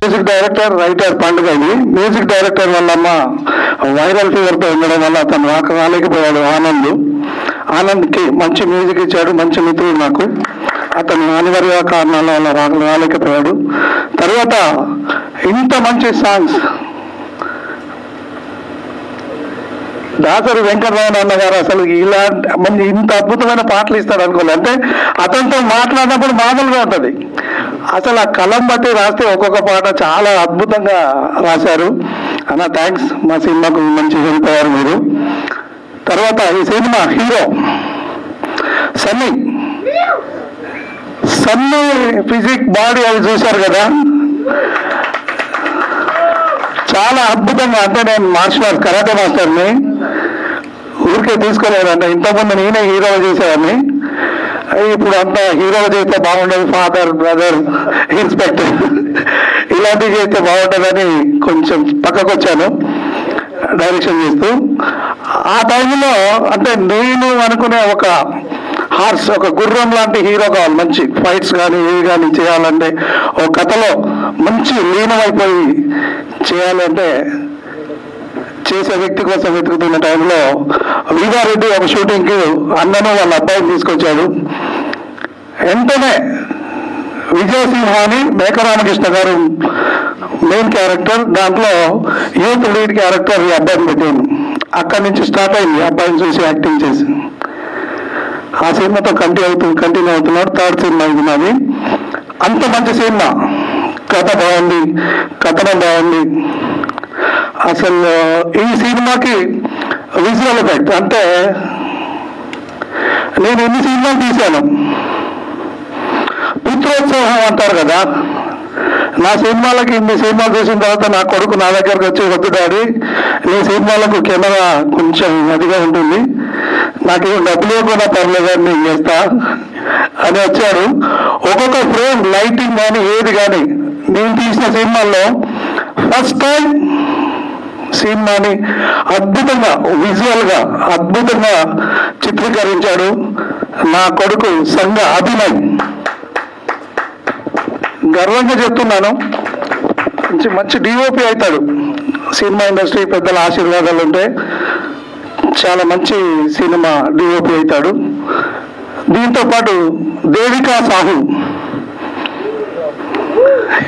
Music director, writer పండుగ. ఇది music director Vallamma viral ఫీవర్తో ఉండడం వల్ల అతను రాలేకపోయాడు. ఆనంద్కి మంచి మ్యూజిక్ ఇచ్చాడు, మంచి మిత్రుడు నాకు. అతను అనివార్య కారణాల వల్ల రాలేకపోయాడు. తర్వాత ఇంత మంచి సాంగ్స్ దాసరి వెంకటరమణ అన్న గారు అసలు ఇలాంటి ఇంత అద్భుతమైన పాటలు ఇస్తాడు అనుకోలేదు. అంటే అతనితో మాట్లాడినప్పుడు మామూలుగా ఉంటుంది, అసలు ఆ కలం బట్టి రాస్తే ఒక్కొక్క పాట చాలా అద్భుతంగా రాశారు అన్న. థ్యాంక్స్, మా సినిమాకు మంచి హెల్ప్ అయ్యారు మీరు. తర్వాత ఈ cinema hero Sunny physique body అవి చూశారు కదా, చాలా అద్భుతంగా. అంటే నేను మార్షల్ ఆర్ట్స్ కరాటే మాస్టర్ని, ఊరికే తీసుకోలేదంటే ఇంతకుముందు నేనే హీరోగా చేసేవాడిని. ఇప్పుడు అంతా హీరోగా చేస్తే బాగుండదు, ఫాదర్, బ్రదర్, ఇన్స్పెక్టర్ ఇలాంటివి చేస్తే బాగుంటుందని కొంచెం పక్కకు వచ్చాను డైరెక్షన్ చేస్తూ. ఆ టైంలో అంటే నేను అనుకునే ఒక హార్స్, ఒక గుర్రం లాంటి హీరో కావాలి. మంచి ఫైట్స్ కానీ ఏవి కానీ చేయాలంటే, ఒక కథలో మంచి లీనమైపోయి చేయాలంటే చేసే వ్యక్తి కోసం వెతుకుతున్న టైంలో వీరారెడ్డి ఒక షూటింగ్కి అన్నను వాళ్ళ అబ్బాయిని తీసుకొచ్చాడు. వెంటనే విజయసింహాని మేకరామకృష్ణ గారు మెయిన్ క్యారెక్టర్, దాంట్లో యూత్ లీడ్ క్యారెక్టర్ ఈ అబ్బాయిని పెట్టాను. అక్కడి నుంచి స్టార్ట్ అయింది అబ్బాయిని చూసి యాక్టింగ్ చేసి. ఆ సినిమాతో కంటిన్యూ అవుతున్నాడు. థర్డ్ సినిమా ఇది నాది. అంత మంచి సినిమా, కథ బాగుంది, కథనం బాగుంది. అసలు ఈ సినిమాకి విజువల్ ఎఫెక్ట్ అంటే నేను ఎన్ని సినిమాలు తీశాను, పుత్రోత్సవం అంటారు కదా, నా సినిమాలకి ఇన్ని సినిమాలు చూసిన తర్వాత నా కొడుకు నా దగ్గరకు వచ్చి, వద్దు డాడీ నీ సినిమాలకు కెమెరా కొంచెం అదిగా ఉంటుంది, నాకేం డబ్బులు కూడా పర్లేదు అని నేను చేస్తా అని వచ్చాడు. ఒక్కొక్క ఫ్రేమ్ లైటింగ్ కానీ ఏది కానీ నేను తీసిన సినిమాల్లో ఫస్ట్ టైం సినిమాని అద్భుతంగా విజువల్గా అద్భుతంగా చిత్రీకరించాడు నా కొడుకు సంఘ అభినయ్. గర్వంగా చెప్తున్నాను, మంచి డిఓపి అవుతాడు. సినిమా ఇండస్ట్రీ పెద్దల ఆశీర్వాదాలు ఉంటే చాలా మంచి సినిమా డిఓపి అవుతాడు. దీంతో పాటు దేవికా సాహు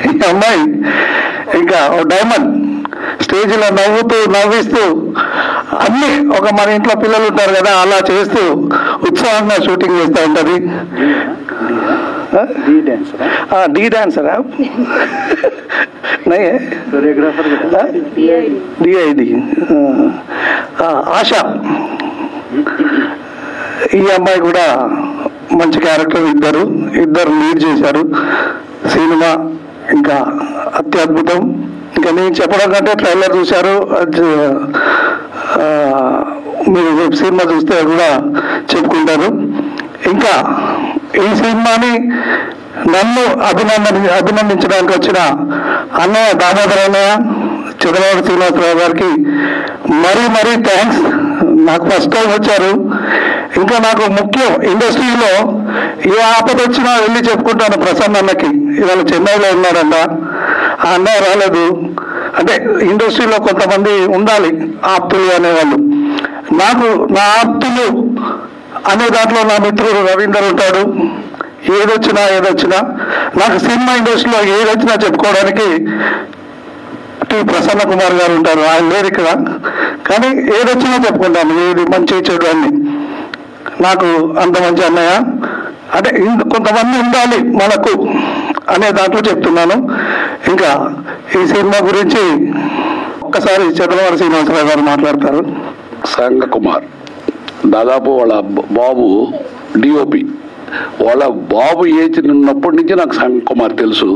ఈ అమ్మాయి ఇంకా డైమండ్, స్టేజ్లో నవ్విస్తూ అన్ని ఒక మన ఇంట్లో పిల్లలు ఉంటారు కదా అలా చేస్తూ ఉత్సాహంగా షూటింగ్ చేస్తూ ఉంటుంది. डी डांसर आप नहीं है, DID ఆశ. ఈ అమ్మాయి కూడా మంచి క్యారెక్టర్, ఇద్దరు లీడ్ చేశారు సినిమా. ఇంకా అత్యద్భుతం. ఇంకా నేను చెప్పడం కంటే ట్రైలర్ చూశారు, మీరు సినిమా చూస్తే కూడా చెప్పుకుంటారు. ఇంకా ఈ సినిమాని నన్ను అభినందించడానికి వచ్చిన అన్నయ్య దామోదర్ అన్నయ్య, చంద్రబాబు శ్రీనివాసరావు గారికి మరీ థ్యాంక్స్. నాకు ఫస్ట్ టైం వచ్చారు. ఇంకా నాకు ముఖ్యం, ఇండస్ట్రీలో ఏ ఆపద వచ్చినా వెళ్ళి చెప్పుకుంటాను ప్రసన్న అన్నకి. ఇవాళ చెన్నైలో ఉన్నాడంట, ఆ అన్నయ్య రాలేదు. అంటే ఇండస్ట్రీలో కొంతమంది ఉండాలి ఆప్తులు అనేవాళ్ళు. నాకు నా ఆప్తులు అనే దాంట్లో నా మిత్రుడు రవీందర్ ఉంటాడు. ఏదొచ్చినా నాకు సినిమా ఇండస్ట్రీలో ఏదొచ్చినా చెప్పుకోవడానికి టి ప్రసన్న కుమార్ గారు ఉంటారు. ఆయన లేరు ఇక్కడ, కానీ ఏదొచ్చినా చెప్పుకుంటాను, ఏది మంచి చెడు అని. నాకు అంత మంచి అన్నయ్య. అంటే కొంతమంది ఉండాలి మనకు అనే దాంట్లో చెప్తున్నాను. ఇంకా ఈ సినిమా గురించి ఒక్కసారి చంద్రబాబు శ్రీనివాసరావు గారు మాట్లాడతారు. సంగ కుమార్ దాదాపు వాళ్ళ బాబు డిఓపి, వాళ్ళ బాబు ఏజ్ ఉన్నప్పటి నుంచి నాకు సంగ కుమార్ తెలుసు.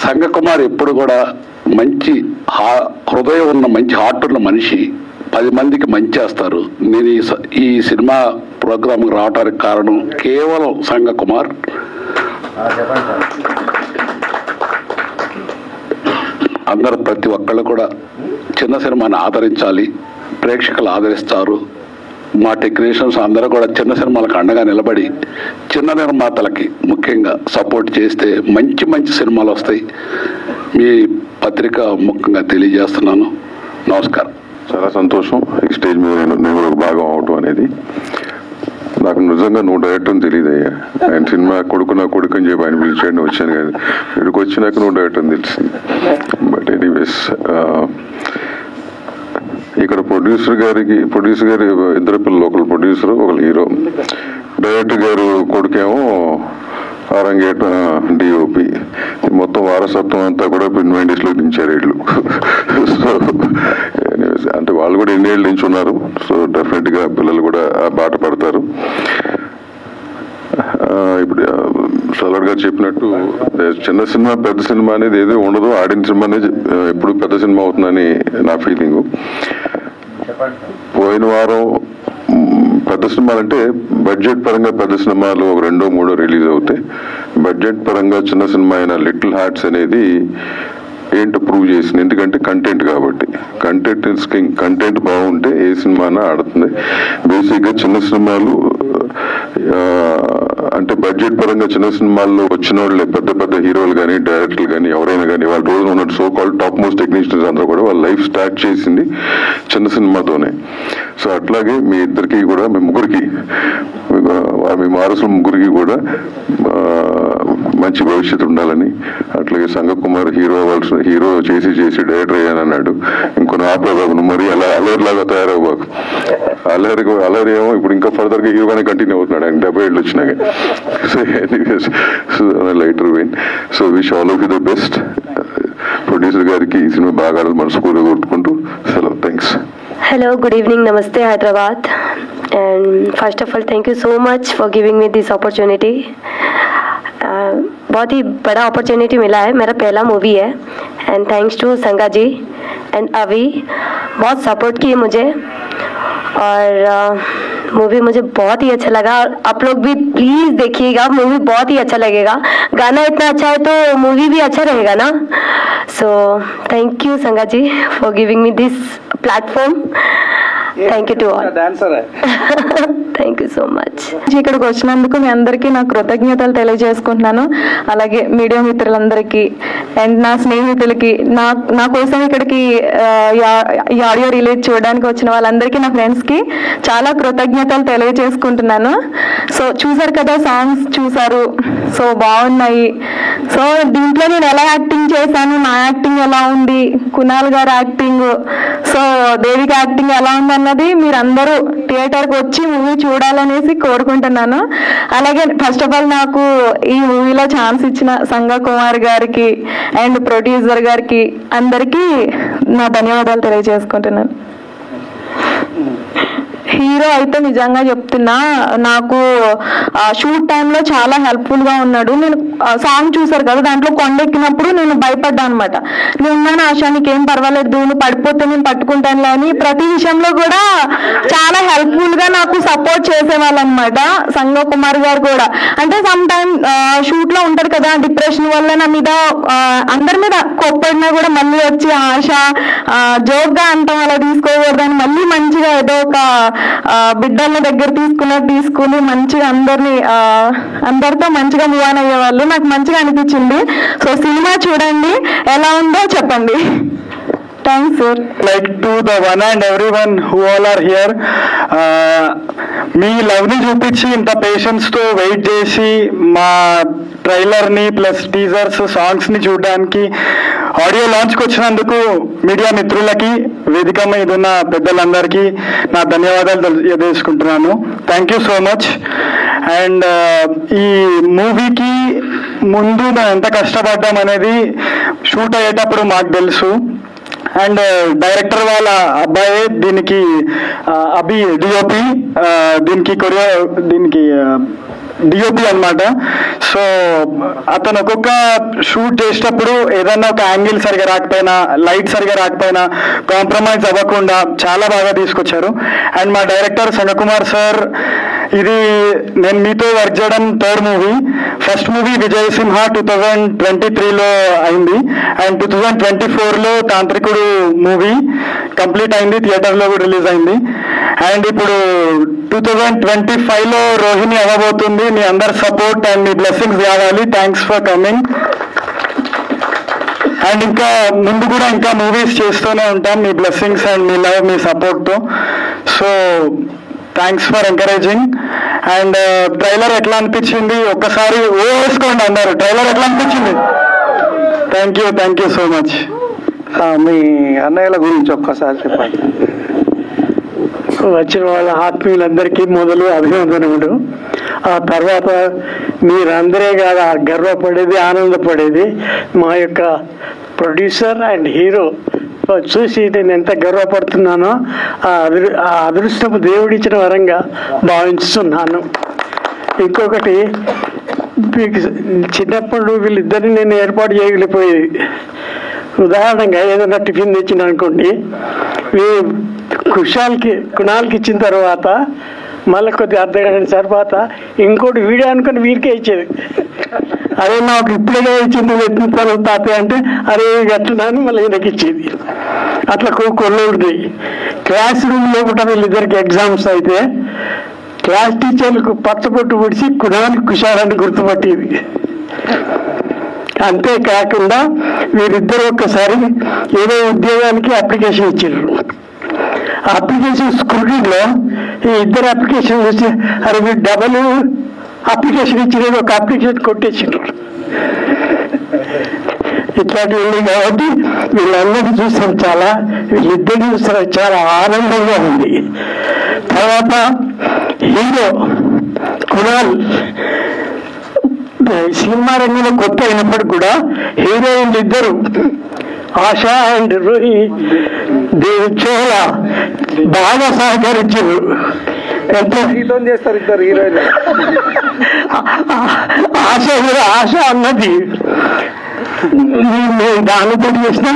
సంగ కుమార్ ఎప్పుడు కూడా మంచి హృదయం ఉన్న మంచి హార్ట్ ఉన్న మనిషి, 10 మందికి మంచి చేస్తారు. నేను ఈ సినిమా ప్రోగ్రాంకి రావడానికి కారణం కేవలం సంగ కుమార్. అందరు ప్రతి ఒక్కళ్ళు కూడా చిన్న సినిమాని ఆదరించాలి, ప్రేక్షకులు ఆదరిస్తారు. మా టెక్నీషియన్స్ అందరూ కూడా చిన్న సినిమాలకు అండగా నిలబడి చిన్న నిర్మాతలకి ముఖ్యంగా సపోర్ట్ చేస్తే మంచి సినిమాలు వస్తాయి. మీ పత్రిక ముఖ్యంగా తెలియజేస్తున్నాను. నమస్కారం. చాలా సంతోషం ఈ స్టేజ్ మీద నేను ఒక భాగం అవటం అనేది. నాకు నిజంగా నువ్వు డైరెక్టర్ అని తెలియదు అయ్యా. ఆయన సినిమా కొడుకు నా కొడుకు అని చెప్పి ఆయన పిలిచాడు, వచ్చాను కదా. ఇక్కడికి వచ్చినాక నువ్వు డైరెక్టర్ అని తెలిసింది. బట్ ఎనీవేస్, ఇక్కడ ప్రొడ్యూసర్ గారు ఇద్దరు పిల్లలు, ఒకరు ప్రొడ్యూసర్ ఒకరు హీరో. డైరెక్టర్ గారు కొడుకేమో ఆరంగేట డిఓపి. మొత్తం వారసత్వం అంతా కూడా ఇన్వెంటీస్ లో దించారు వీళ్ళు. సో అంటే వాళ్ళు కూడా ఎన్నేళ్ళు నుంచి ఉన్నారు. సో డెఫినెట్ గా పిల్లలు కూడా ఆ బాట పడతారు. ఇప్పుడు సలాడ్ గారు చెప్పినట్టు చిన్న సినిమా పెద్ద సినిమా అనేది ఏదో ఉండదు. ఆడిన సినిమా అనేది ఎప్పుడు పెద్ద సినిమా అవుతుందని నా ఫీలింగ్. పోయిన వారం పెద్ద సినిమాలు అంటే బడ్జెట్ పరంగా పెద్ద సినిమాలు ఒక 2-3 రిలీజ్ అవుతాయి. బడ్జెట్ పరంగా చిన్న సినిమా అయిన లిటిల్ హార్ట్స్ అనేది ఏంటో ప్రూవ్ చేసింది. ఎందుకంటే కంటెంట్ కాబట్టి. కంటెంట్ బాగుంటే ఏ సినిమా ఆడుతుంది. బేసిక్ గా చిన్న సినిమాలు అంటే బడ్జెట్ పరంగా చిన్న సినిమాల్లో వచ్చిన వాళ్ళే పెద్ద పెద్ద హీరోలు కానీ డైరెక్టర్లు కానీ ఎవరైనా కానీ వాళ్ళ రోజున ఉన్నట్టు so called top most technicians అందరూ కూడా వాళ్ళ లైఫ్ స్టార్ట్ చేసింది చిన్న సినిమాతోనే. సో అట్లాగే మీ ఇద్దరికి కూడా, మీ ముగ్గురికి, మీ వారసుల ముగ్గురికి కూడా మంచి భవిష్యత్తు ఉండాలని, అట్లాగే సంగకుమార్ హీరో చేసి డైరెక్టర్ అయ్యాను అన్నాడు. ఇంకొన్ని ఆపేదాకు మరి అలా అల్లరిలాగా తయారవ్వబాకు. అల్లరి ఏమో ఇప్పుడు ఇంకా ఫర్దర్ గా హీరోగానే కంటిన్యూ అవుతున్నాడు. ఆయన 70 ఏళ్ళు వచ్చినాక. So lighter vein. So wish all of you the best. Producer గారికి ఈ సినిమా బాగా మనస్ఫూర్తిగా కొట్టుకుంటూ సెలవు. Thanks. Hello, good evening, Namaste Hyderabad, and first of all thank you so much for giving me this opportunity. बहुत ही बड़ा opportunity मिला है, मेरा पहला मूवी है एंड थैंक्स टू संगा जी एंड अभी बहुत सपोर्ट किए मुझे और मूवी मुझे बहुत ही अच्छा लगा और आप लोग भी प्लीज़ देखिएगा, मूवी बहुत ही अच्छा लगेगा. गाना इतना अच्छा है तो मूवी भी अच्छा रहेगा ना. सो thank you Sanga ji for giving me this platform. Thank you to all. Thank you so much. ఇక్కడికి వచ్చినందుకు మీ అందరికీ నా కృతజ్ఞతలు తెలియజేసుకుంటున్నాను. అలాగే మీడియా మిత్రులందరికీ అండ్ నా స్నేహితులకి, నా కోసం ఇక్కడికి ఈ ఆడియో రిలీజ్ చూడడానికి వచ్చిన వాళ్ళందరికీ, నా ఫ్రెండ్స్కి చాలా కృతజ్ఞతలు తెలియజేసుకుంటున్నాను. సో చూసారు కదా, సాంగ్స్ చూసారు, సో బాగున్నాయి. సో దీంట్లో నేను ఎలా యాక్టింగ్ చేశాను, నా యాక్టింగ్ ఎలా ఉంది, కునాల్ గారి యాక్టింగ్, సో దేవిక యాక్టింగ్ ఎలా ఉంది అన్నది మీరందరూ థియేటర్కి వచ్చి మూవీ చూడాలనేసి కోరుకుంటున్నాను. అలాగే ఫస్ట్ ఆఫ్ ఆల్ నాకు ఈ మూవీలో ఛాన్స్ ఇచ్చిన సంగా కుమార్ గారికి అండ్ ప్రొడ్యూసర్ గారికి అందరికీ నా ధన్యవాదాలు తెలియజేసుకుంటున్నాను. హీరో అయితే నిజంగా చెప్తున్నా, నాకు షూట్ టైంలో చాలా హెల్ప్ఫుల్గా ఉన్నాడు. నేను సాంగ్ చూసారు కదా, దాంట్లో కొండెక్కినప్పుడు నేను భయపడ్డా అనమాట. నేను ఉన్నాను ఆశా, నీకేం పర్వాలేదు, నువ్వు పడిపోతే నేను పట్టుకుంటానులే అని ప్రతి విషయంలో కూడా చాలా హెల్ప్ఫుల్గా నాకు సపోర్ట్ చేసేవాళ్ళు అనమాట. సంగ కుమార్ గారు కూడా అంటే సమ్ టైమ్ షూట్లో ఉంటారు కదా, డిప్రెషన్ వల్ల నా మీద అందరి మీద కోప్పడినా కూడా మళ్ళీ వచ్చి ఆశ జోక్గా అంటాం అలా తీసుకోకూడదని మళ్ళీ మంచిగా ఏదో ఒక బిడ్డల దగ్గర తీసుకుని మంచిగా అందరితో మంచిగా మూవ్ ఆన్ అయ్యేవాళ్ళు. నాకు మంచిగా అనిపించింది. సో సినిమా చూడండి, ఎలా ఉందో చెప్పండి. Thanks sir. Like to the one and every one who all are here, మీ లవ్ని చూపించి ఇంత పేషెన్స్తో వెయిట్ చేసి మా ట్రైలర్ని ప్లస్ టీజర్స్ సాంగ్స్ని చూడడానికి ఆడియో లాంచ్కి వచ్చినందుకు మీడియా మిత్రులకి, వేదిక మీద ఉన్న పెద్దలందరికీ నా ధన్యవాదాలు తెలియజేసుకుంటున్నాను. Thank you so much. And ఈ మూవీకి ముందు మేము ఎంత కష్టపడ్డాం అనేది షూట్ అయ్యేటప్పుడు మాకు తెలుసు. అండ్ డైరెక్టర్ వాళ్ళ అబ్బాయి దీనికి అభి డిఓపి, దీనికి డిఓపి అనమాట. సో అతను ఒక్కొక్క షూట్ చేసేటప్పుడు ఏదన్నా ఒక యాంగిల్ సరిగా రాకపోయినా, లైట్ సరిగా రాకపోయినా కాంప్రమైజ్ అవ్వకుండా చాలా బాగా తీసుకొచ్చారు. అండ్ మా డైరెక్టర్ సంగకుమార్ సార్, ఇది నేను మీతో వర్క్ చేయడం 3rd movie. First movie Vijay Simha 2023లో అయింది అండ్ 2024లో తాంత్రికుడు మూవీ కంప్లీట్ అయింది, థియేటర్లో కూడా రిలీజ్ అయింది. అండ్ ఇప్పుడు 2025లో రోహిణి అవ్వబోతుంది. మీ అందరి సపోర్ట్ అండ్ మీ బ్లెస్సింగ్స్ కావాలి. Thanks for coming. అండ్ ఇంకా ముందు కూడా ఇంకా మూవీస్ చేస్తూనే ఉంటాం మీ బ్లెస్సింగ్స్ అండ్ మీ లవ్ మీ సపోర్ట్తో. So thanks for encouraging. And trailer ఎట్లా అనిపించింది ఒక్కసారి వేసుకోండి అన్నారు. ట్రైలర్ ఎట్లా అనిపించింది? Thank you so much. మీ అన్నయ్యల గురించి ఒక్కసారి చెప్పండి. వచ్చిన వాళ్ళ ఆత్మీయులందరికీ మొదలు అభినందనములు. ఆ తర్వాత మీరందరే కాదు గర్వపడేది, ఆనందపడేది మా యొక్క ప్రొడ్యూసర్ అండ్ హీరో చూసి నేను ఎంత గర్వపడుతున్నానో ఆ అదృష్టపు దేవుడిచ్చిన వరంగా భావిస్తున్నాను. ఇంకొకటి, మీకు చిన్నప్పుడు వీళ్ళిద్దరిని నేను ఏర్పాటు చేయగలిగిపోయేది. ఉదాహరణగా ఏదైనా టిఫిన్ తెచ్చిన అనుకోండి, కుణాల్కి ఇచ్చిన తర్వాత మళ్ళీ కొద్ది అర్ధగంట తర్వాత ఇంకోటి వీడియో అనుకుని వీరికే ఇచ్చేది. అదే నాకు ఇప్పుడే ఇచ్చింది పెట్టిన తర్వాత తాతయ్య అంటే అరే గట్టినాను మళ్ళీ ఈయనకి ఇచ్చేది. అట్లా కొన్ని ఉన్నాయి. క్లాస్ రూమ్లో కూడా వీళ్ళిద్దరికి ఎగ్జామ్స్ అయితే క్లాస్ టీచర్లకు పచ్చబొట్టు పొడిచి కుణానికి కుషారాన్ని గుర్తుపట్టేది. అంతేకాకుండా వీరిద్దరు ఒక్కసారి ఏదో ఉద్యోగానికి అప్లికేషన్ ఇచ్చారు. అప్లికేషన్ స్క్రూటినీలో ఈ ఇద్దరు అప్లికేషన్ చూసి అరే మీరు డబల్ అప్లికేషన్ ఇచ్చినది ఒక అప్లికేషన్ కొట్టేసిండ్రు. ఇట్లాంటివి ఉన్నాయి కాబట్టి వీళ్ళందరినీ చూస్తాం, వీళ్ళిద్దరిని చూస్తాం చాలా ఆనందంగా ఉంది. తర్వాత హీరో కుణాల్ సినిమా రంగంలో కొత్త అయినప్పటికి కూడా హీరోయిన్లు ఇద్దరు ఆశా అండ్ రోహి చాలా బాగా సహకరించారు. చేస్తారు ఇద్దరు హీరోయిన్. ఆశ అన్నది మేము దానితో చేసిన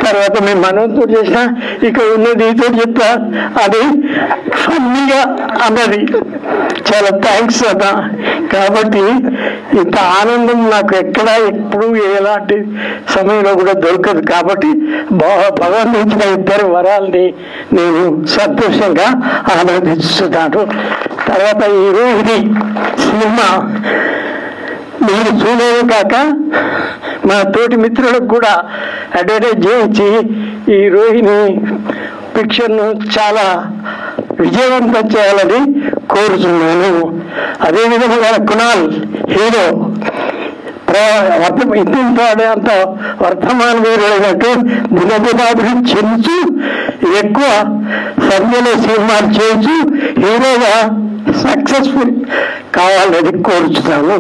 తర్వాత మేము మనతో చేసిన ఇక్కడ ఉన్నది నీతో చెప్తా అది ఫన్నీగా అన్నది. చాలా థ్యాంక్స్ అన్న. కాబట్టి ఇంత ఆనందం నాకు ఎప్పుడు ఎలాంటి సమయంలో కూడా దొరకదు. కాబట్టి భగవంతుడిచ్చిన ఇద్దరు వరాల్ని నేను సంతోషంగా ఆనందిస్తున్నాను. తర్వాత ఈ రోహిణి సినిమా నేను చూడలేదు కాక మా తోటి మిత్రులకు కూడా అడ్వర్టైజ్ చేయించి ఈ రోహిణి పిక్చర్ను చాలా విజయవంతం చేయాలని కోరుతున్నాను. అదేవిధంగా కుణాల్ హీరో అంత వర్తమాన వీరుడైనట్టు దినదినాభివృద్ధి చెందుతూ ఎక్కువ సంఖ్యలో సినిమాలు చేయించు హీరోగా సక్సెస్ఫుల్ కావాలని కోరుచున్నాను.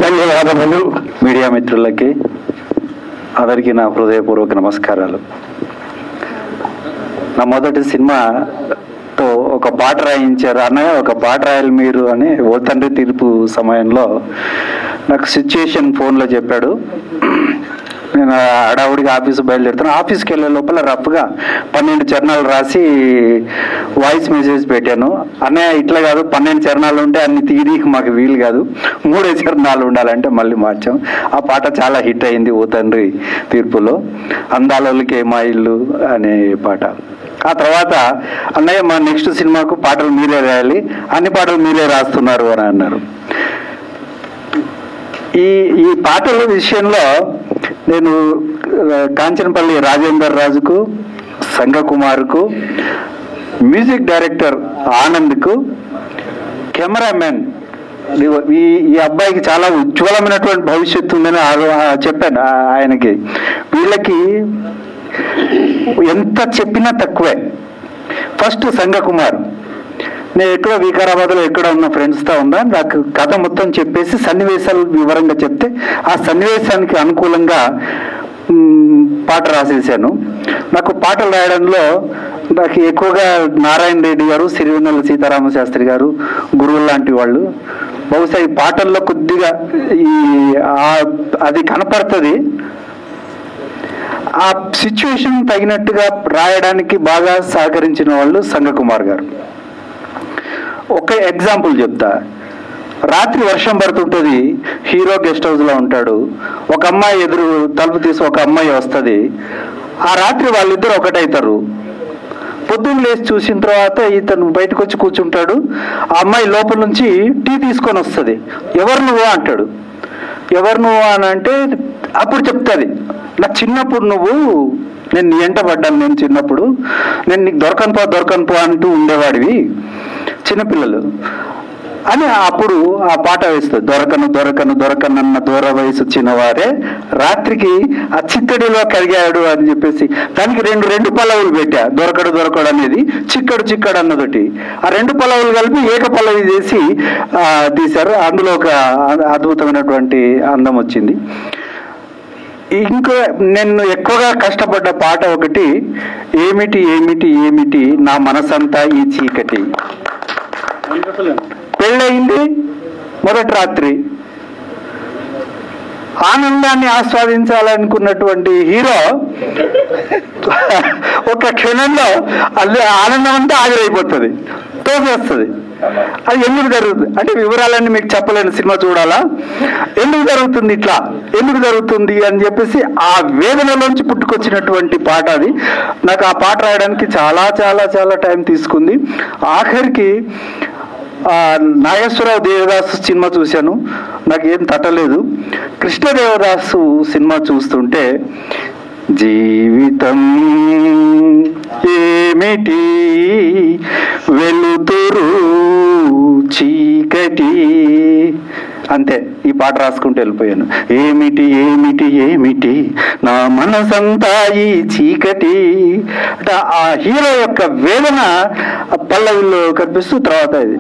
ధన్యవాదములు. మీడియా మిత్రులకి అందరికీ నా హృదయపూర్వక నమస్కారాలు. నా మొదటి సినిమాతో ఒక పాట రాయించారు అన్నయ్య, ఒక పాట రాయాలి మీరు అని ఓ తండ్రి తీర్పు సమయంలో నాకు సిచ్యుయేషన్ ఫోన్లో చెప్పాడు. నేను హడావుడిగా ఆఫీస్ బయలుదేరుతాను. ఆఫీస్కి వెళ్ళే లోపల రఫ్గా 12 చరణాలు రాసి వాయిస్ మెసేజ్ పెట్టాను. అన్నయ్య ఇట్లా కాదు, 12 చరణాలు ఉంటే అన్ని తీయడానికి మాకు వీలు కాదు, 3 చరణాలు ఉండాలంటే మళ్ళీ మార్చాం. ఆ పాట చాలా హిట్ అయింది ఓ తండ్రి తీర్పులో. అందాలకి మా ఇల్లు అనే పాట. ఆ తర్వాత అన్నయ్య మా నెక్స్ట్ సినిమాకు పాటలు మీరే రాయాలి, అన్ని పాటలు మీరే రాస్తున్నారు అని అన్నారు. ఈ పాటల విషయంలో నేను కాంచనపల్లి రాజేందర్ రాజుకు, సంగకుమార్కు, మ్యూజిక్ డైరెక్టర్ ఆనంద్కు, కెమెరామెన్ ఈ అబ్బాయికి చాలా ఉజ్వలమైనటువంటి భవిష్యత్తు ఉందని చెప్పాను ఆయనకి. వీళ్ళకి ఎంత చెప్పినా తక్కువే. ఫస్ట్ సంగకుమార్, నేను ఎక్కడో వికారాబాద్లో ఎక్కడ ఉన్న ఫ్రెండ్స్తో ఉన్నా, నాకు కథ మొత్తం చెప్పేసి సన్నివేశాలు వివరంగా చెప్తే ఆ సన్నివేశానికి అనుకూలంగా పాట రాసేసాను. నాకు పాటలు రాయడంలో నాకు ఎక్కువగా నారాయణ రెడ్డి గారు, సిరివెన్నెల సీతారామ శాస్త్రి గారు గురువులు లాంటి వాళ్ళు. బహుశా ఈ పాటల్లో కొద్దిగా అది కనపడుతుంది. ఆ సిచ్యువేషన్ తగినట్టుగా రాయడానికి బాగా సహకరించిన వాళ్ళు సంగకుమార్ గారు. ఒక ఎగ్జాంపుల్ చెప్తా. రాత్రి వర్షం పడుతుంటుంది, హీరో గెస్ట్ హౌస్లో ఉంటాడు. ఒక అమ్మాయి ఎదురు తలుపు తీసి ఒక అమ్మాయి వస్తుంది. ఆ రాత్రి వాళ్ళిద్దరు ఒకటవుతారు. పొద్దున్న లేచి చూసిన తర్వాత ఇతను బయటకు వచ్చి కూర్చుంటాడు. ఆ అమ్మాయి లోపల నుంచి టీ తీసుకొని వస్తుంది. ఎవరు నువ్వు అంటాడు. ఎవరు నువ్వు అని అంటే అప్పుడు చెప్తుంది నా చిన్నప్పుడు నేను నీ వెంట పడ్డాను, నేను చిన్నప్పుడు నేను నీకు దొరకను పో అంటూ ఉండేవాడివి చిన్నపిల్లలు అని అప్పుడు ఆ పాట వేస్తుంది. దొరకనన్న దూర వయసు చిన్నవారే రాత్రికి ఆ చిత్తడిలో కరిగాడు అని చెప్పేసి దానికి రెండు పల్లవులు పెట్టా. దొరకడు అనేది చిక్కడు అన్నదొటి, ఆ 2 పల్లవులు కలిపి ఏక పల్లవి చేసి తీశారు. అందులో ఒక అద్భుతమైనటువంటి అందం వచ్చింది. ఇంకో నేను ఎక్కువగా కష్టపడ్డ పాట ఒకటి, ఏమిటి ఏమిటి ఏమిటి నా మనసంతా ఈ చీకటి. పెళ్ళయింది మొదటి రాత్రి, ఆనందాన్ని ఆస్వాదించాలనుకున్నటువంటి హీరో ఒక క్షణంలో ఆనందం అంతా ఆవిరైపోతుంది, తోసేస్తుంది. అది ఎందుకు జరుగుతుంది అంటే వివరాలన్నీ మీకు చెప్పలేను, సినిమా చూడాలా. ఎందుకు జరుగుతుంది ఇట్లా, ఎందుకు జరుగుతుంది అని చెప్పేసి ఆ వేదనలోంచి పుట్టుకొచ్చినటువంటి పాట అది. నాకు ఆ పాట రాయడానికి చాలా చాలా చాలా టైం తీసుకుంది. ఆఖరికి నాగేశ్వరరావు దేవదాసు సినిమా చూశాను, నాకేం తట్టలేదు. కృష్ణదేవదాసు సినిమా చూస్తుంటే జీవితం ఏమిటి వెలుతురు చీకటి అంతే. ఈ పాట రాసుకుంటూ వెళ్ళిపోయాను. ఏమిటి ఏమిటి ఏమిటి నా మనసంతా ఈ చీకటి అంటే ఆ హీరో యొక్క వేదన పల్లవిలో కనిపిస్తూ తర్వాత ఇది.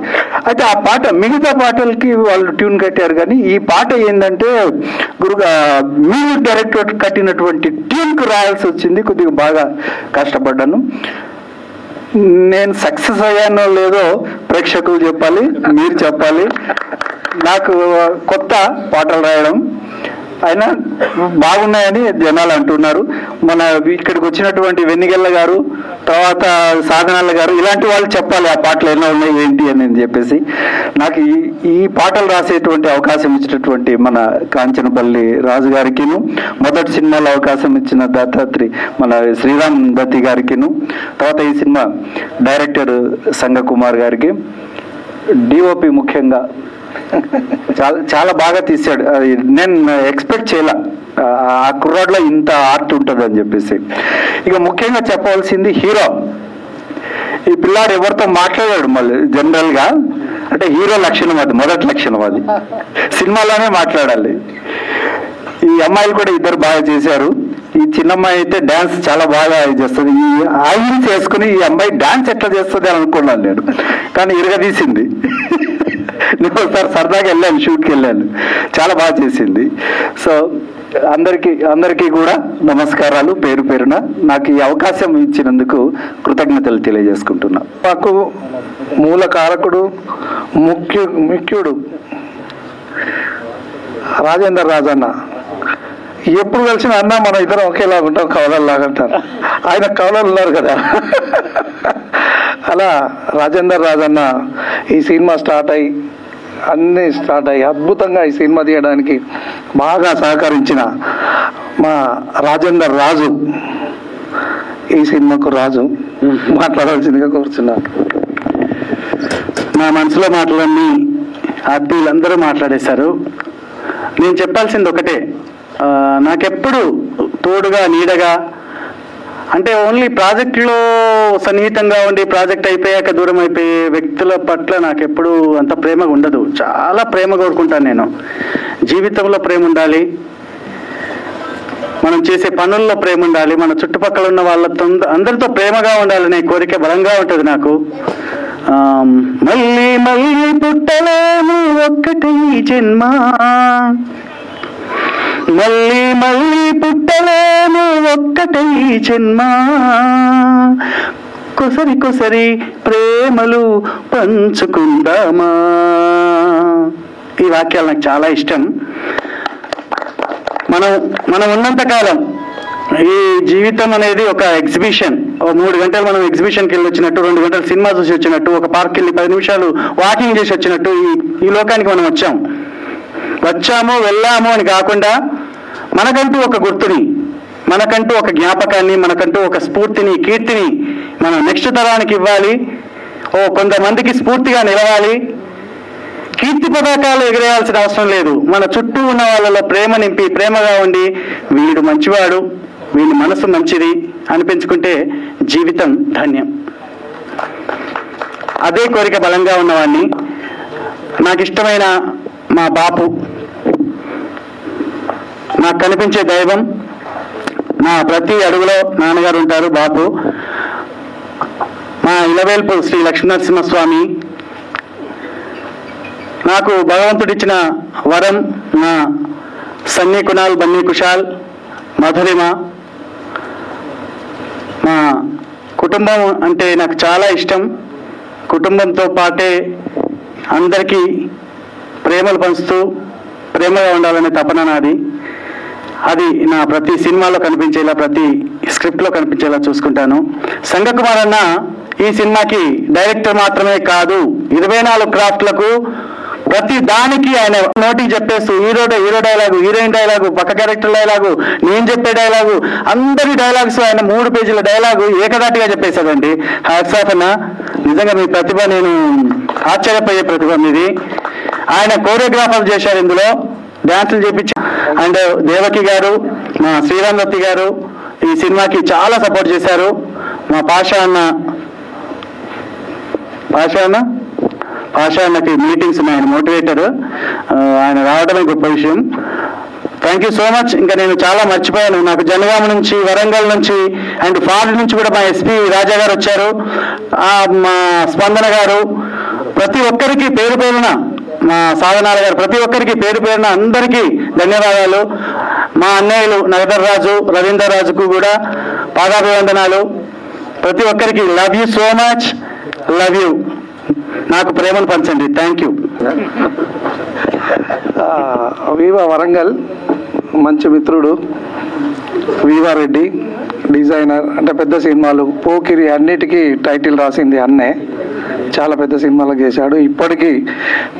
అయితే ఆ పాట మిగతా పాటలకి వాళ్ళు ట్యూన్ కట్టారు, కానీ ఈ పాట ఏంటంటే మ్యూజిక్ డైరెక్టర్ కట్టినటువంటి ట్యూన్కు రాయాల్సి వచ్చింది. కొద్దిగా బాగా కష్టపడ్డాను. నేను సక్సెస్ అయ్యానో లేదో ప్రేక్షకులు చెప్పాలి, మీరు చెప్పాలి. నాకు కొత్త పాటలు రాయడం అయినా బాగున్నాయని జనాలు అంటున్నారు. మన ఇక్కడికి వచ్చినటువంటి వెన్నిగెల్ల గారు, తర్వాత సాధనాల గారు, ఇలాంటి వాళ్ళు చెప్పాలి ఆ పాటలు ఎలా ఉన్నాయి ఏంటి అని చెప్పేసి. నాకు ఈ పాటలు రాసేటువంటి అవకాశం ఇచ్చినటువంటి మన కాంచనపల్లి రాజు గారికిను, మొదటి సినిమాలో అవకాశం ఇచ్చిన దత్తాత్రి మన శ్రీరామ్ దత్తి గారికిను, తర్వాత ఈ సినిమా డైరెక్టర్ సంగకుమార్ గారికి, డిఓపి ముఖ్యంగా చాలా చాలా బాగా తీశాడు. నేను ఎక్స్పెక్ట్ చేయలే ఆ కుర్రాడ్లో ఇంత ఆర్ట్ ఉంటుంది అని చెప్పేసి. ఇక ముఖ్యంగా చెప్పవలసింది హీరో. ఈ పిల్లాడు ఎవరితో మాట్లాడాడు మళ్ళీ జనరల్గా, అంటే హీరో లక్షణం అది, మొదటి లక్షణం అది, సినిమాలోనే మాట్లాడాలి. ఈ అమ్మాయిలు కూడా ఇద్దరు బాగా చేశారు. ఈ చిన్నమ్మాయి అయితే డాన్స్ చాలా బాగా చేస్తుంది. ఈ ఆయిల్ చేసుకుని ఈ అమ్మాయి డాన్స్ ఎట్లా చేస్తుంది అని అనుకున్నాను నేను, కానీ ఇరగదీసింది. నేను ఒకసారి సరదాగా వెళ్ళాను, షూట్కి వెళ్ళాను, చాలా బాగా చేసింది. సో అందరికీ కూడా నమస్కారాలు పేరు పేరున. నాకు ఈ అవకాశం ఇచ్చినందుకు కృతజ్ఞతలు తెలియజేసుకుంటున్నా. మాకు మూల కారకుడు ముఖ్యుడు రాజేందర్ రాజన్న. ఎప్పుడు కలిసిన అన్న మనం ఇద్దరం ఒకేలాగా ఉంటాం, కవలల్లాగా అంటారు. ఆయన కవలలు ఉన్నారు కదా. అలా రాజేందర్ రాజన్న ఈ సినిమా అన్నీ స్టార్ట్ అయ్యి అద్భుతంగా ఈ సినిమా తీయడానికి బాగా సహకరించిన మా రాజేందర్ రాజు, ఈ సినిమాకు రాజు, మాట్లాడాల్సిందిగా కోరుచున్నాను. నా మనసులో మాటలన్నీ ఆత్మీయులందరూ మాట్లాడేశారు. నేను చెప్పాల్సింది ఒకటే, నాకెప్పుడు తోడుగా నీడగా, అంటే ఓన్లీ ప్రాజెక్టులో సన్నిహితంగా ఉండి ప్రాజెక్ట్ అయిపోయాక దూరం అయిపోయే వ్యక్తుల పట్ల నాకు ఎప్పుడు అంత ప్రేమగా ఉండదు. చాలా ప్రేమ కోరుకుంటాను నేను. జీవితంలో ప్రేమ ఉండాలి, మనం చేసే పనుల్లో ప్రేమ ఉండాలి, మన చుట్టుపక్కల ఉన్న వాళ్ళతో అందరితో ప్రేమగా ఉండాలనే కోరిక బలంగా ఉంటుంది నాకు. మళ్ళీ మళ్ళీ పుట్టలేము ఒక్కటే జన్మ, మళ్ళీ మళ్ళీ పుట్టలేము ఒక్కటే జన్మ, కొసరి ప్రేమలు పంచుకుందామా. ఈ వాక్యాలు నాకు చాలా ఇష్టం. మనం ఉన్నంతకాలం ఈ జీవితం అనేది ఒక ఎగ్జిబిషన్. 3 గంటలు మనం ఎగ్జిబిషన్కి వెళ్ళి వచ్చినట్టు, 2 గంటలు సినిమా చూసి వచ్చినట్టు, ఒక పార్క్ వెళ్ళి 10 నిమిషాలు వాకింగ్ చేసి వచ్చినట్టు ఈ లోకానికి మనం వచ్చాము వెళ్ళాము అని కాకుండా మనకంటూ ఒక గుర్తుని, మనకంటూ ఒక జ్ఞాపకాన్ని, మనకంటూ ఒక స్ఫూర్తిని, కీర్తిని మనం నెక్స్ట్ తరానికి ఇవ్వాలి. కొంతమందికి స్ఫూర్తిగా నిలవాలి. కీర్తి పతాకాలు ఎగిరేయాల్సిన అవసరం లేదు. మన చుట్టూ ఉన్న వాళ్ళలో ప్రేమ నింపి, ప్రేమగా ఉండి వీడు మంచివాడు, వీడి మనసు మంచిది అనిపించుకుంటే జీవితం ధన్యం. అదే కోరిక బలంగా ఉన్నవాడిని. నాకు ఇష్టమైన మా బాపు, నాకు కనిపించే దైవం. నా ప్రతి అడుగులో నాన్నగారు ఉంటారు, బాపు. మా ఇలవేల్పు శ్రీ లక్ష్మీనరసింహస్వామి నాకు భగవంతుడిచ్చిన వరం. నా సన్నీ కునాల్, బన్నీ కుషాల్, మధురిమ. మా కుటుంబం అంటే నాకు చాలా ఇష్టం. కుటుంబంతో పాటే అందరికీ ప్రేమలు పంచుతూ ప్రేమగా ఉండాలనే తపన నాది. అది నా ప్రతి సినిమాలో కనిపించేలా, ప్రతి స్క్రిప్ట్లో కనిపించేలా చూసుకుంటాను. సంగకుమార్ అన్న ఈ సినిమాకి డైరెక్టర్ మాత్రమే కాదు, 24 క్రాఫ్ట్లకు ప్రతి దానికి ఆయన నోటికి చెప్పేస్తూ హీరో డైలాగు, హీరోయిన్ డైలాగు, పక్క క్యారెక్టర్ డైలాగు, నేను చెప్పే డైలాగు, అందరి డైలాగ్స్ ఆయన 3 పేజీల డైలాగు ఏకదాటిగా చెప్పేశాడండి. హ్యాట్స్ ఆఫ్ అన్న, నిజంగా మీ ప్రతిభ, నేను ఆశ్చర్యపోయే ప్రతిభ మీది. ఆయన కోరియోగ్రాఫర్ చేశారు, ఇందులో డాన్సులు చేపించి. అండ్ దేవకి గారు, మా శ్రీరామ్ రత్తి గారు ఈ సినిమాకి చాలా సపోర్ట్ చేశారు. మా పాషా అన్నకి మీటింగ్స్ ఉన్నాయి, ఆయన మోటివేటర్. ఆయన రావడమే గొప్ప విషయం. Thank you so much. ఇంకా నేను చాలా మర్చిపోయాను. నాకు జనగామ నుంచి, వరంగల్ నుంచి అండ్ ఫారెన్ నుంచి కూడా మా ఎస్పీ రాజా గారు వచ్చారు, మా స్పందన గారు. ప్రతి ఒక్కరికి పేరు పేరున, మా సాధనాల గారు, ప్రతి ఒక్కరికి పేరు పేరున అందరికీ ధన్యవాదాలు. మా అన్నయ్యలు నగదర్ రాజు, రవీందర్ రాజుకు కూడా పాదాభివందనాలు. ప్రతి ఒక్కరికి love you so much, love you. నాకు ప్రేమను పంచండి. Thank you. వీవా వరంగల్ మంచి మిత్రుడు, వీవా రెడ్డి డిజైనర్. అంటే పెద్ద సినిమాలు, పోకిరి అన్నిటికీ టైటిల్ రాసింది అన్నే. చాలా పెద్ద సినిమాలకు చేశాడు. ఇప్పటికీ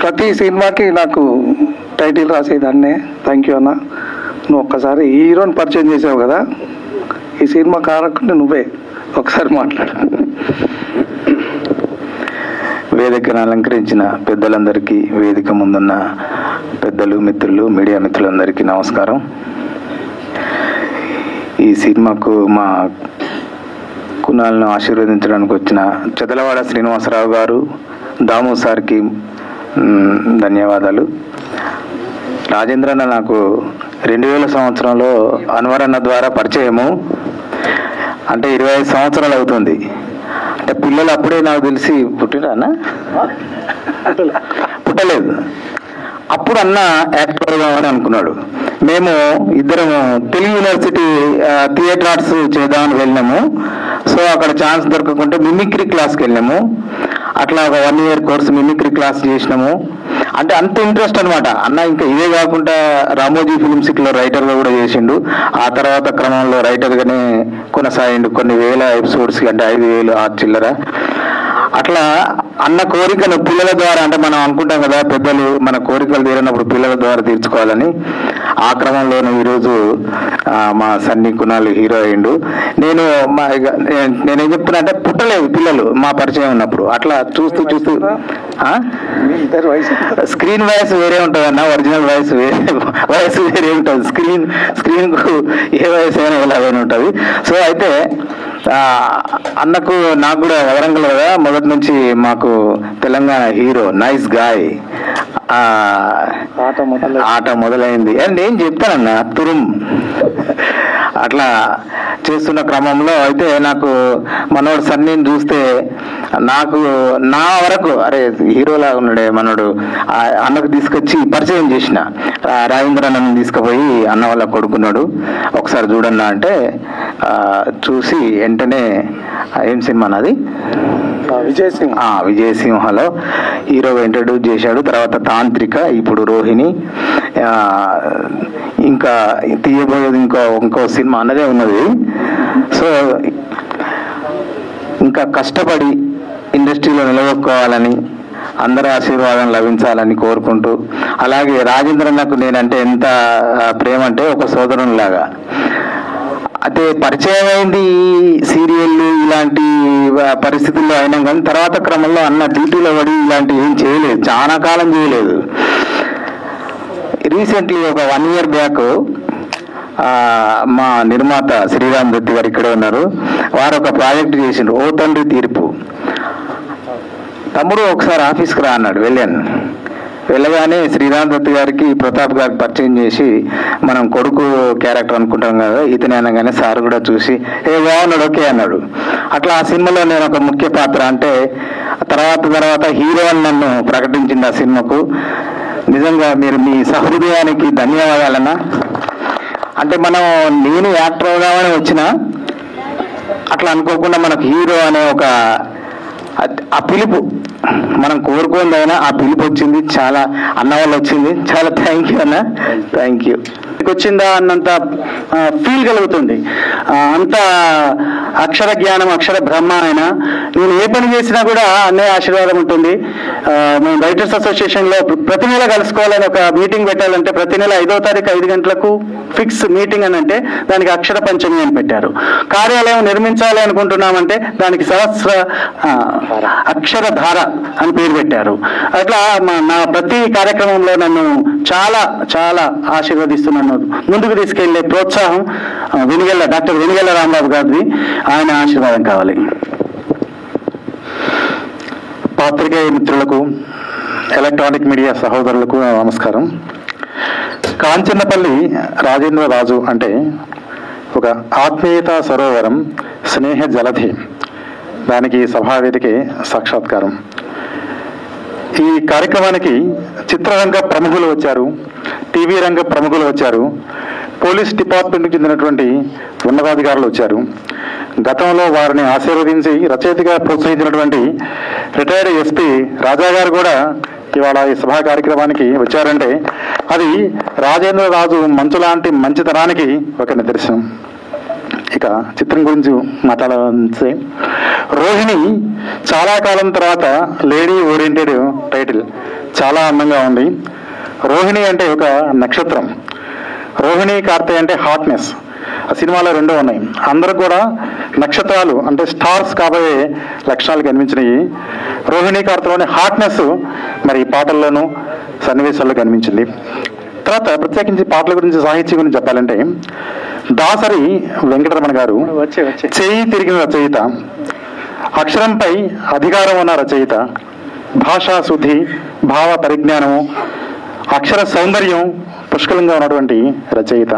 ప్రతి సినిమాకి నాకు టైటిల్ రాసేది అన్నే. థ్యాంక్ యూ అన్న. నువ్వు ఒక్కసారి హీరోని పరిచయం చేసావు కదా, ఈ సినిమా కారకుండా నువ్వే ఒకసారి మాట్లాడు. వేదికను అలంకరించిన పెద్దలందరికీ, వేదిక ముందున్న పెద్దలు, మిత్రులు, మీడియా మిత్రులందరికీ నమస్కారం. ఈ సినిమాకు మా కునాల్ను ఆశీర్వదించడానికి వచ్చిన చెదలవాడ శ్రీనివాసరావు గారు, దాము సార్కి ధన్యవాదాలు. రాజేంద్రన్న నాకు 2000 సంవత్సరంలో అన్వర్ అన్న ద్వారా పరిచయము. అంటే 25 సంవత్సరాలు అవుతుంది. అంటే పిల్లలు అప్పుడే నాకు తెలిసి పుట్టిరానా, పుట్టలేదు. అప్పుడు అన్న యాక్టర్ కావాలని అనుకున్నాడు. మేము ఇద్దరము తెలుగు యూనివర్సిటీ థియేటర్ ఆర్ట్స్ చేద్దామని వెళ్ళినాము. సో అక్కడ ఛాన్స్ దొరకకుంటే మిమిక్రీ క్లాస్కి వెళ్ళినాము. అట్లా ఒక 1 year కోర్స్ మిమిక్రీ క్లాస్ చేసినాము. అంటే అంత ఇంట్రెస్ట్ అనమాట. అన్న ఇంకా ఇదే కాకుండా రామోజీ ఫిల్మ్ సిటీలో రైటర్గా కూడా చేసిండు. ఆ తర్వాత క్రమంలో రైటర్గానే కొనసాగిండు కొన్ని వేల ఎపిసోడ్స్కి, అంటే 5,000 ఆ చిల్లర. అట్లా అన్న కోరికను పిల్లల ద్వారా, అంటే మనం అనుకుంటాం కదా పెద్దలు మన కోరికలు తీరినప్పుడు పిల్లల ద్వారా తీర్చుకోవాలని, ఆ క్రమంలోనే ఈరోజు మా సన్నీ కునాల్ హీరో అయ్యిండు. నేనేం చెప్తున్నా అంటే పుట్టలేదు పిల్లలు మా పరిచయం ఉన్నప్పుడు. అట్లా చూస్తూ స్క్రీన్ వాయిస్ వేరే ఉంటుంది అన్న, ఒరిజినల్ వాయిస్ వేరే ఉంటుంది. స్క్రీన్ కు ఏ వాయిస్ అయినా ఎలాగైనా ఉంటుంది. సో అయితే అన్నకు నాకు కూడా వరంగల్ కదా మొదటి నుంచి మాకు తెలంగాణ హీరో, నైస్ గాయ్ ఆట మొదలైంది. అండ్ నేను చెప్తానన్న తురుం. అట్లా చేస్తున్న క్రమంలో అయితే నాకు మనోడు సన్నీని చూస్తే నాకు నా వరకు అరే హీరోలా ఉన్నాడే మనోడు, అన్నకు తీసుకొచ్చి పరిచయం చేసిన. రాజేంద్ర అన్నని తీసుకుపోయి అన్న వాళ్ళ కొడుకున్నాడు, ఒకసారి చూడన్నా అంటే చూసి వెంటనే ఏం సినిమా నాది, విజయసింహలో హీరోగా ఇంట్రడ్యూస్ చేశాడు. తర్వాత తాంత్రిక, ఇప్పుడు రోహిణి, ఇంకా తీయబోయేది ఇంకో సినిమా అన్నదే ఉన్నది. సో ఇంకా కష్టపడి ఇండస్ట్రీలో నిలదొక్కోవాలని, అందరి ఆశీర్వాదం లభించాలని కోరుకుంటూ, అలాగే రాజేంద్ర నాకు నేనంటే ఎంత ప్రేమ అంటే ఒక సోదరునిలాగా. అయితే పరిచయం అయింది ఈ సీరియళ్ళు ఇలాంటి పరిస్థితుల్లో అయినా కానీ తర్వాత క్రమంలో అన్న డ్యూటీలో పడి ఇలాంటివి ఏం చేయలేదు, చాలా కాలం చేయలేదు. రీసెంట్లీ ఒక 1 year బ్యాక్ మా నిర్మాత శ్రీరామ్ దత్తి గారు ఇక్కడే ఉన్నారు, వారు ఒక ప్రాజెక్ట్ చేసిండ్రు, ఓ తండ్రి తీర్పు. తమ్ముడు ఒకసారి ఆఫీస్కి రా అన్నాడు, వెళ్ళాను. వెళ్ళగానే శ్రీరామ్ దత్తి గారికి ప్రతాప్ గారికి పరిచయం చేసి, మనం కొడుకు క్యారెక్టర్ అనుకుంటాం కదా ఇతనే అనగానే సార్ కూడా చూసి బాగున్నాడు ఓకే అన్నాడు. అట్లా ఆ సినిమాలో నేను ఒక ముఖ్య పాత్ర, అంటే తర్వాత హీరో అని నన్ను ప్రకటించింది ఆ సినిమాకు. నిజంగా మీరు మీ సహృదయానికి ధన్యవాదాలన్నా. అంటే నేను యాక్టర్ అవుదామని వచ్చిన అట్లా అనుకోకుండా మనకు హీరో అనే ఒక ఆ పిలుపు మనం కోరుకుందైనా ఆ పిలుపు వచ్చింది, చాలా అన్న వాళ్ళు వచ్చింది. చాలా థ్యాంక్ యూ అన్న, థ్యాంక్ యూ. వచ్చిందా అన్నంత ఫీల్ కలుగుతుంది. అంత అక్షర జ్ఞానం, అక్షర బ్రహ్మ ఆయన. నేను ఏ పని చేసినా కూడా అన్నయ్య ఆశీర్వాదం ఉంటుంది. మేము రైటర్స్ అసోసియేషన్లో ప్రతి నెల కలుసుకోవాలని ఒక మీటింగ్ పెట్టాలంటే ప్రతి నెల 5వ తారీఖు 5 గంటలకు ఫిక్స్ మీటింగ్ అని అంటే దానికి అక్షర పంచమి అని పెట్టారు. కార్యాలయం నిర్మించాలి అనుకుంటున్నామంటే దానికి సహస్ర అక్షర ధార అని పేరు పెట్టారు. అట్లా నా ప్రతి కార్యక్రమంలో నన్ను చాలా చాలా ఆశీర్వదిస్తున్నాను, ముందుకు తీసుకెళ్లే ప్రోత్సాహం డాక్టర్ వెనిగెల్ల రాంబాబు గారిది. ఆయన ఆశీర్వాదం కావాలి. పాత్రికేయ మిత్రులకు, ఎలక్ట్రానిక్ మీడియా సహోదరులకు నమస్కారం. కాంచన్నపల్లి రాజేంద్ర రాజు అంటే ఒక ఆత్మీయతా సరోవరం, స్నేహ జలధి. దానికి సభావేదికే సాక్షాత్కారం. ఈ కార్యక్రమానికి చిత్రరంగ ప్రముఖులు వచ్చారు, టీవీ రంగ ప్రముఖులు వచ్చారు, పోలీస్ డిపార్ట్మెంట్కి చెందినటువంటి ఉన్నతాధికారులు వచ్చారు. గతంలో వారిని ఆశీర్వదించి రచయితగా ప్రోత్సహించినటువంటి రిటైర్డ్ ఎస్పీ రాజా గారు కూడా ఇవాళ ఈ సభా కార్యక్రమానికి వచ్చారంటే అది రాజేంద్ర రాజు మంచు లాంటి మంచితనానికి ఒక నిదర్శనం. ఇక చిత్రం గురించి మాట్లాడాలంటే, రోహిణి చాలా కాలం తర్వాత లేడీ ఓరియంటెడ్ టైటిల్, చాలా అందంగా ఉంది. రోహిణి అంటే ఒక నక్షత్రం, రోహిణి కార్తె అంటే హాట్నెస్. ఆ సినిమాలో 2 ఉన్నాయి. అందరూ కూడా నక్షత్రాలు అంటే స్టార్స్ కాబోయే లక్షణాలు కనిపించినాయి. రోహిణి కార్తెలోని హాట్నెస్ మరి పాటల్లోనూ సన్నివేశాల్లో కనిపించింది. తర్వాత ప్రత్యేకించి పాటల గురించి, సాహిత్యం గురించి చెప్పాలంటే, దాసరి వెంకటరమణ గారు చేయి తిరిగిన రచయిత, అక్షరంపై అధికారం ఉన్న రచయిత, భాషా శుద్ధి, భావ పరిజ్ఞానము, అక్షర సౌందర్యం పుష్కలంగా ఉన్నటువంటి రచయిత,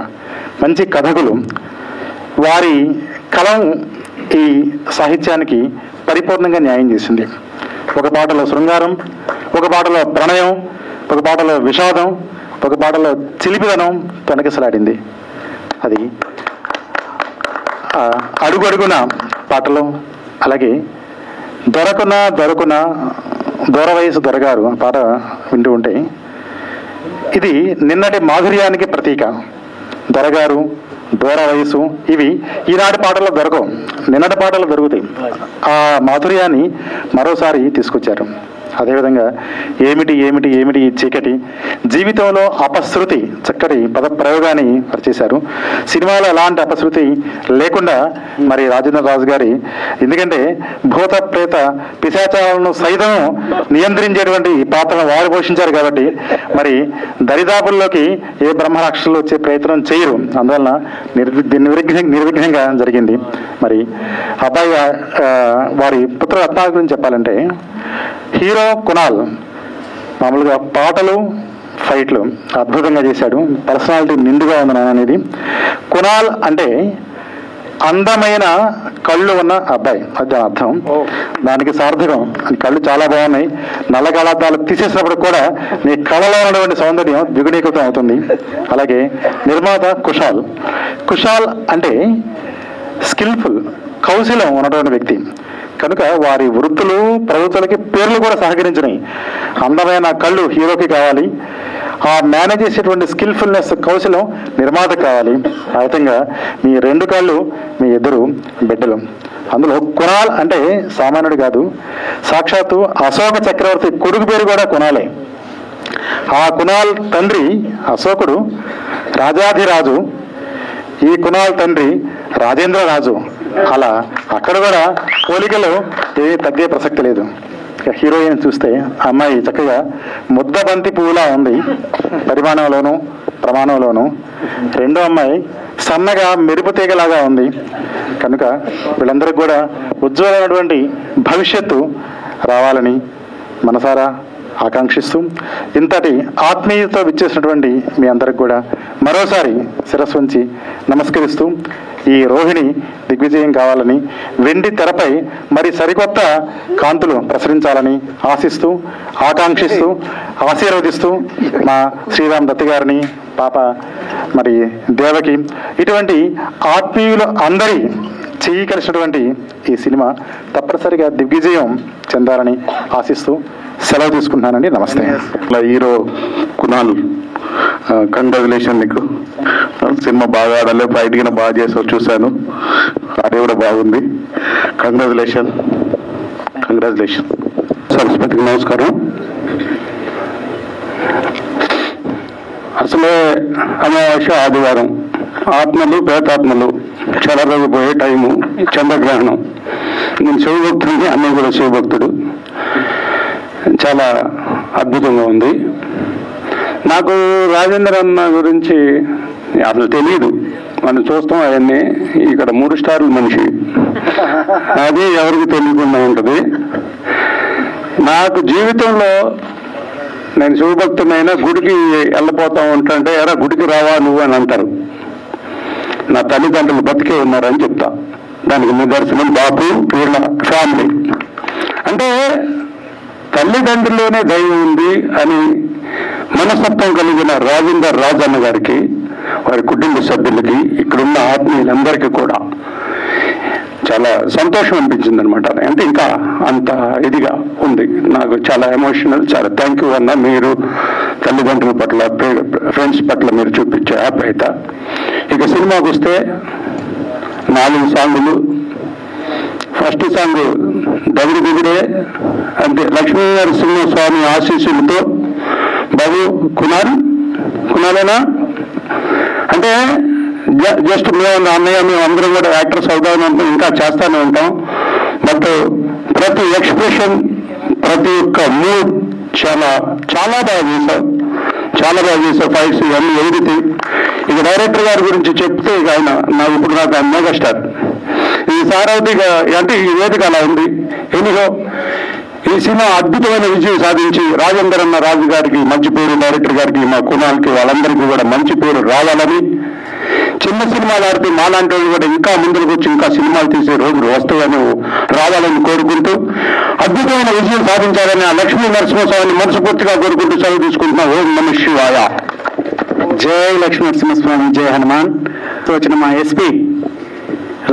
మంచి కథకులు. వారి కలం ఈ సాహిత్యానికి పరిపూర్ణంగా న్యాయం చేసింది. ఒక పాటలో శృంగారం, ఒక పాటలో ప్రణయం, ఒక పాటలో విషాదం, ఒక పాటలో చిలిపిదనం తొణకిసలాడింది. అది అడుగడుగున పాటలో. అలాగే దొరకున దూర వయసు దొరగారు పాట వింటూ ఉంటే ఇది నిన్నటి మాధుర్యానికి ప్రతీక. దొరగారు, దూర వయసు ఇవి ఈనాటి పాటల్లో దొరకవు, నిన్నటి పాటలు దొరుకుతాయి. ఆ మాధుర్యాన్ని మరోసారి తీసుకొచ్చారు. అదేవిధంగా ఏమిటి ఏమిటి ఏమిటి ఈ చీకటి, జీవితంలో అపశృతి చక్కటి పద ప్రయోగాన్ని పరిచేశారు. సినిమాలో ఎలాంటి అపశృతి లేకుండా మరి రాజేంద్ర రాజు గారి, ఎందుకంటే భూత ప్రేత పిశాచాలను సైతం నియంత్రించేటువంటి పాత్రను వారు పోషించారు కాబట్టి మరి దరిదాపుల్లోకి ఏ బ్రహ్మరాక్షసులు వచ్చే ప్రయత్నం చేయరు. అందువలన నిర్విఘ్నంగా జరిగింది. మరి అబ్బాయి వారి పుత్ర రత్నాల గురించి చెప్పాలంటే, హీరో కునాల్ మామూలుగా పాటలు, ఫైట్లు అద్భుతంగా చేశాడు. పర్సనాలిటీ నిండుగా ఉంది అనేది. కునాల్ అంటే అందమైన కళ్ళు ఉన్న అబ్బాయి, అది అర్థం. దానికి సార్థకం. కళ్ళు చాలా బాగున్నాయి. నల్ల కళాద్దాలు తీసేసినప్పుడు కూడా నీ కళలో ఉన్నటువంటి సౌందర్యం ద్విగుణీకృతం అవుతుంది. అలాగే నిర్మాత కుషాల్ అంటే స్కిల్ఫుల్, కౌశలం ఉన్నటువంటి వ్యక్తి కనుక వారి వృత్తులు ప్రవృత్తులకి పేర్లు కూడా సహకరించినాయి. అందమైన కళ్ళు హీరోకి కావాలి, ఆ మేనేజ్ చేసేటువంటి స్కిల్ఫుల్నెస్, కౌశలం నిర్మాత కావాలి. ఆ విధంగా మీ 2 కళ్ళు మీ 2 బిడ్డలు. అందులో కునాల్ అంటే సామాన్యుడు కాదు, సాక్షాత్తు అశోక చక్రవర్తి కొడుకు పేరు కూడా కునాలే. ఆ కునాల్ తండ్రి అశోకుడు రాజాధిరాజు, ఈ కునాల్ తండ్రి రాజేంద్ర రాజు, అలా అక్కడ కూడా పోలికలు ఏమీ తగ్గే ప్రసక్తి లేదు. హీరోయిన్ చూస్తే అమ్మాయి చక్కగా ముద్దబంతి పువ్వులా ఉంది పరిమాణంలోనూ ప్రమాణంలోనూ. రెండో అమ్మాయి సన్నగా మెరుపు తీగలాగా ఉంది. కనుక వీళ్ళందరికీ కూడా ఉజ్వలమైనటువంటి భవిష్యత్తు రావాలని మనసారా ఆకాంక్షిస్తూ ఇంతటి ఆత్మీయతతో విచ్చేసినటువంటి మీ అందరికి కూడా మరోసారి శిరస్సు ఉంచి నమస్కరిస్తూ ఈ రోహిణి దిగ్విజయం కావాలని, వెండి తెరపై మరి సరికొత్త కాంతులు ప్రసరించాలని ఆశిస్తూ ఆకాంక్షిస్తూ ఆశీర్వదిస్తూ మా శ్రీరామ్ దత్తి గారిని, పాప మరి దేవకి, ఇటువంటి ఆత్మీయులు అందరి చెయ్యి కలిసినటువంటి ఈ సినిమా తప్పనిసరిగా దిగ్విజయం చెందాలని ఆశిస్తూ సెలవు తీసుకుంటున్నానండి. నమస్తే. హీరో కునాల్, కంగ్రాచులేషన్ నీకు. సినిమా బాగా ఆడాలి, ఫైట్ కింద బాగా చేసావు, చూశాను. అది కూడా బాగుంది. కంగ్రాచులేషన్. సరస్వతికి నమస్కారం. అసలే అమావాస్య ఆదివారం, ఆత్మలు ప్రేతాత్మలు చెలరగిపోయే టైము, చంద్రగ్రహణం. నేను శివభక్తుడిని, అన్నయ్య కూడా శివభక్తుడు. చాలా అద్భుతంగా ఉంది. నాకు రాజేంద్ర అన్న గురించి అసలు తెలియదు. మనం చూస్తాం అవన్నీ. ఇక్కడ 3 స్టార్ల మనిషి, అది ఎవరికి తెలియకుండా ఉంటుంది. నాకు జీవితంలో నేను శివభక్తునైనా గుడికి వెళ్ళిపోతా ఉంటుంటే, ఎరా గుడికి రావా నువ్వు అని అంటారు. నా తల్లిదండ్రులు బతికే ఉన్నారని చెప్తా. దానికి నిదర్శనం బాబు, వీళ్ళ ఫ్యామిలీ. అంటే తల్లిదండ్రుల్లోనే దైవం ఉంది అని మనస్తత్వం కలిగిన రాజేందర్ రాజన్న గారికి, వారి కుటుంబ సభ్యులకి, ఇక్కడున్న ఆత్మీయులందరికీ కూడా చాలా సంతోషం అనిపించింది అనమాట. అంటే ఇంకా అంత ఇదిగా ఉంది. నాకు చాలా ఎమోషనల్. చాలా థ్యాంక్ యూ అన్న. మీరు తల్లిదండ్రుల పట్ల, ఫ్రెండ్స్ పట్ల మీరు చూపించే ఆప్యాయత. ఇక సినిమాకి వస్తే 4 సాంగులు. ఫస్ట్ సాంగ్ దగుడు దిగుడే, అంటే లక్ష్మీనరసింహస్వామి ఆశీస్సులతో. బాబు కునాలేనా అంటే జస్ట్ మేము అన్నయ్య, మేము అందరం కూడా యాక్టర్స్ అవుదామని ఉంటాం, ఇంకా చేస్తానే ఉంటాం. బట్ ప్రతి ఎక్స్ప్రెషన్, ప్రతి ఒక్క మూడ్ చాలా చాలా బాగా చేశారు. చాలా బాగా చేశారు. ఫైట్స్ ఇవన్నీ ఎవ్రీథింగ్. ఇక డైరెక్టర్ గారి గురించి చెప్తే ఇక ఆయన ఇప్పుడు నాకు మెగాస్టార్. ఈ సారవతి అంటే ఈ వేదిక అలా ఉంది. ఎనిహో ఈ సినిమా అద్భుతమైన విజయం సాధించి రాజేందర్ అన్న రాజు గారికి మంచి పేరు, డైరెక్టర్ గారికి, మా కునాల్కి, వాళ్ళందరికీ కూడా మంచి పేరు రావాలని, చిన్న సినిమాలు ఆడితే మాలాంటి వాళ్ళు కూడా ఇంకా ముందుకు వచ్చి ఇంకా సినిమాలు తీసే రోజులు వస్తాయని రావాలని కోరుకుంటూ, అద్భుతమైన విజయం సాధించాలని ఆ లక్ష్మీ నరసింహస్వామిని మనస్ఫూర్తిగా కోరుకుంటూ సెలవు తీసుకుంటున్నా. ఓం నమః శివాయ. జై లక్ష్మీ నరసింహస్వామి, జై హనుమాన్. వచ్చిన మా ఎస్పీ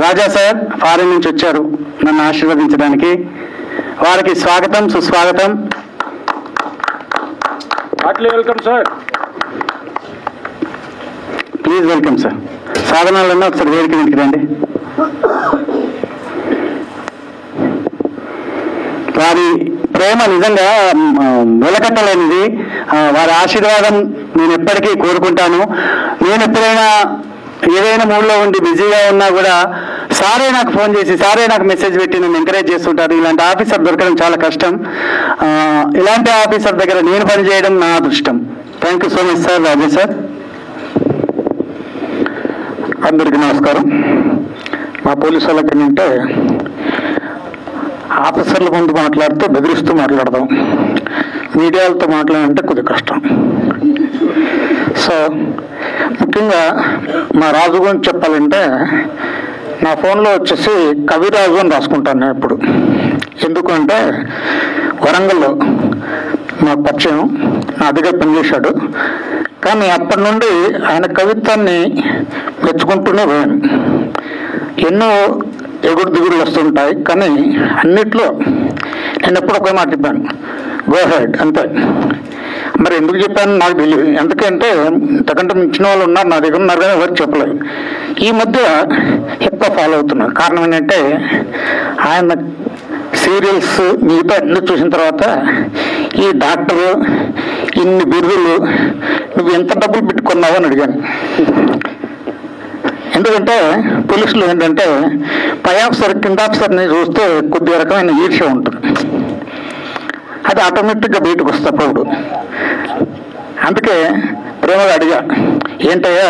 రాజా సార్ ఫారిన్ నుంచి వచ్చారు నన్ను ఆశీర్వదించడానికి. వారికి స్వాగతం, సుస్వాగతం. Heartly welcome sir. Please welcome sir. సాధనాలన్నా ఒకసారి వేదిక మీదకి రండి. వారి ప్రేమ నిజంగా వెలకట్టలేనిది. వారి ఆశీర్వాదం నేను ఎప్పటికీ కోరుకుంటాను. నేను ఎప్పుడైనా ఏదైనా మూడ్లో ఉండి బిజీగా ఉన్నా కూడా సారే నాకు ఫోన్ చేసి, సారే నాకు మెసేజ్ పెట్టి నన్ను ఎంకరేజ్ చేస్తుంటారు. ఇలాంటి ఆఫీసర్ దొరకడం చాలా కష్టం. ఇలాంటి ఆఫీసర్ దగ్గర నేను పనిచేయడం నా అదృష్టం. Thank you so much sir. Raje sir. అందరికీ నమస్కారం. మా పోలీసు వాళ్ళకి ఏంటంటే, ఆఫీసర్ల ముందు మాట్లాడితే బెదిరిస్తూ మాట్లాడదాం, మీడియాలతో మాట్లాడాలంటే కొద్దిగా కష్టం. సో ముఖ్యంగా మా రాజు గురించి చెప్పాలంటే, నా ఫోన్లో వచ్చేసి కవిరాజు అని రాసుకుంటాను నేను ఇప్పుడు. ఎందుకంటే వరంగల్లో నాకు పరిచయం, నా దగ్గర పనిచేశాడు. కానీ అప్పటి నుండి ఆయన కవిత్వాన్ని మెచ్చుకుంటూనే పోయాను. ఎన్నో ఎగుడు దిగుడులు వస్తుంటాయి, కానీ అన్నిట్లో నేను ఎప్పుడు ఒకే మాట చెప్పాను, గో హెడ్ అంతే. మరి ఎందుకు చెప్పాను నాకు తెలియదు. ఎందుకంటే ఇంతకంటే మించిన వాళ్ళు ఉన్నారు, నా దగ్గర ఉన్నారు, కానీ ఎవరికి చెప్పలేదు. ఈ మధ్య ఎక్కువ ఫాలో అవుతున్నారు. కారణం ఏంటంటే ఆయన సీరియల్స్ మిగతా అన్ని చూసిన తర్వాత, ఈ డాక్టరు ఇన్ని బిరుదులు నువ్వు ఎంత డబ్బులు పెట్టుకున్నావు అని అడిగాను. ఎందుకంటే పోలీసులు ఏంటంటే పై ఆఫీసర్ కింద ఆఫీసర్ని చూస్తే కొద్ది రకమైన ఈర్ష్య ఉంటుంది, అది ఆటోమేటిక్గా బయటకు వస్తప్పుడు. అందుకే ప్రేమగా అడిగా, ఏంటయ్యా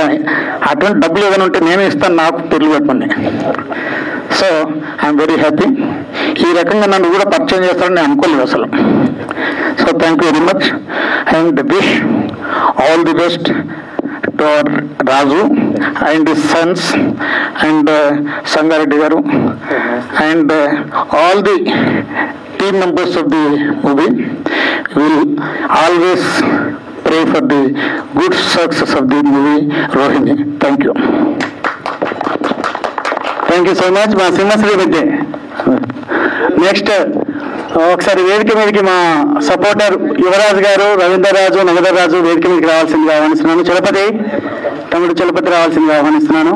అటువంటి డబ్బులు ఏదైనా ఉంటే నేనే ఇస్తాను, నాకు పెళ్లి పెట్టమని. So I'm very happy. ఈ రకంగా నన్ను కూడా పరిచయం చేస్తారని నేను అనుకోలేదు అసలు. So thank you very much and wish all the best to our Raju and his sons and Sangareddy garu and all the team members of the movie. Will always pray for the good success of the movie Rohini. Thank you. Thank you so much. మా సింహశ్రీ మధ్య next ఒకసారి వేదిక మీదకి మా supporter యువరాజు గారు, రవీంద్రరాజు, నగదరాజు వేదిక మీదకి రావాల్సిందిగా ఆహ్వానిస్తున్నాను. చలపతి తమ్ముడు చలపతి రావాల్సిందిగా ఆహ్వానిస్తున్నాను.